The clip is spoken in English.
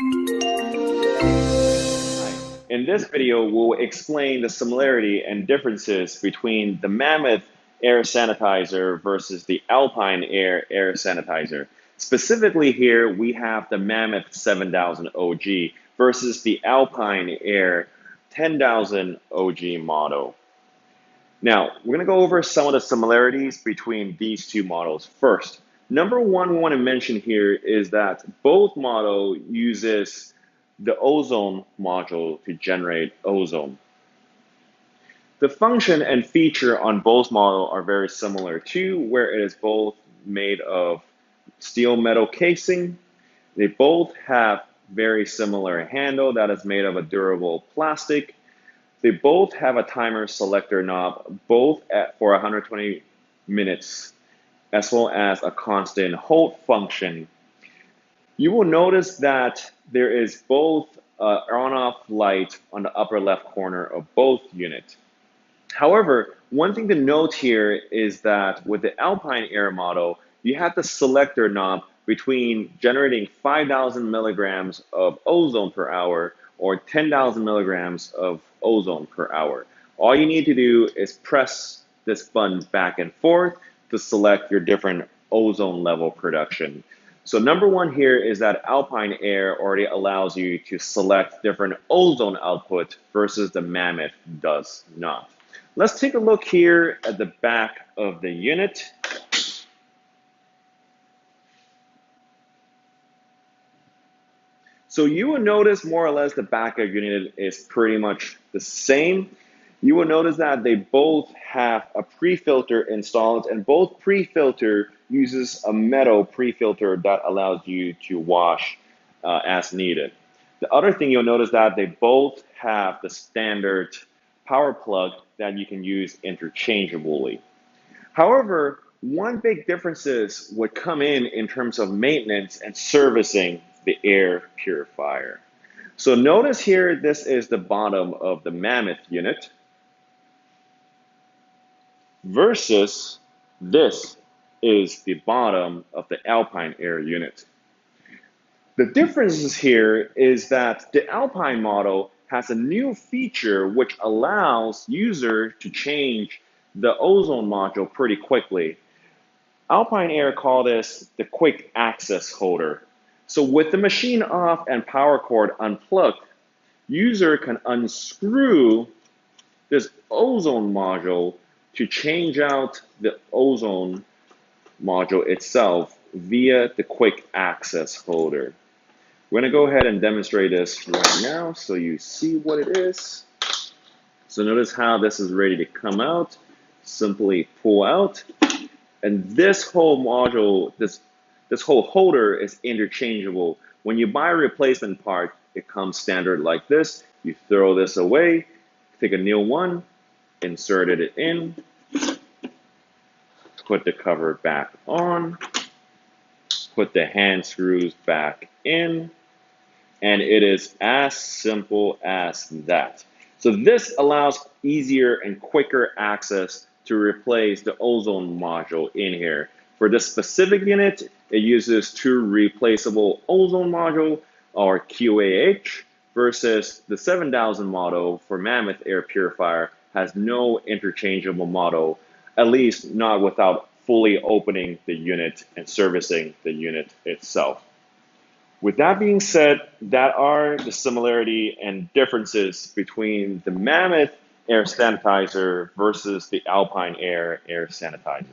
In this video, we'll explain the similarity and differences between the Mammoth air sanitizer versus the Alpine air sanitizer. Specifically here, we have the Mammoth 7000 OG versus the Alpine air 10,000 OG model. Now, we're going to go over some of the similarities between these two models. First, number one we want to mention here is that both model uses the ozone module to generate ozone. The function and feature on both models are very similar too, where it is both made of steel metal casing. They both have very similar handle that is made of a durable plastic. They both have a timer selector knob, both for 120 minutes, as well as a constant hold function. You will notice that there is both on-off light on the upper left corner of both units. However, one thing to note here is that with the Alpine Air model, you have the selector knob between generating 5,000 milligrams of ozone per hour or 10,000 milligrams of ozone per hour. All you need to do is press this button back and forth to select your different ozone level production. So number one here is that Alpine Air already allows you to select different ozone output versus the Mammoth does not. Let's take a look here at the back of the unit. So you will notice more or less the back of the unit is pretty much the same. You will notice that they both have a pre-filter installed, and both pre-filter uses a metal pre-filter that allows you to wash as needed. The other thing you'll notice that they both have the standard power plug that you can use interchangeably. However, one big difference would come in terms of maintenance and servicing the air purifier. So notice here, this is the bottom of the Mammoth unit versus this is the bottom of the Alpine Air unit. The differences here is that the Alpine model has a new feature which allows user to change the ozone module pretty quickly. Alpine Air call this the quick access holder. So with the machine off and power cord unplugged, user can unscrew this ozone module to change out the ozone module itself via the quick access holder. We're going to go ahead and demonstrate this right now so you see what it is. So notice how this is ready to come out. Simply pull out. And this whole module, this whole holder is interchangeable. When you buy a replacement part, it comes standard like this. You throw this away, take a new one, insert it in, put the cover back on, put the hand screws back in, and it is as simple as that. So this allows easier and quicker access to replace the ozone module in here. For this specific unit, it uses two replaceable ozone module or QAH versus the 7000 model for Mammoth air purifier has no interchangeable model, at least not without fully opening the unit and servicing the unit itself. With that being said, that are the similarity and differences between the Mammoth air sanitizer versus the Alpine air sanitizer.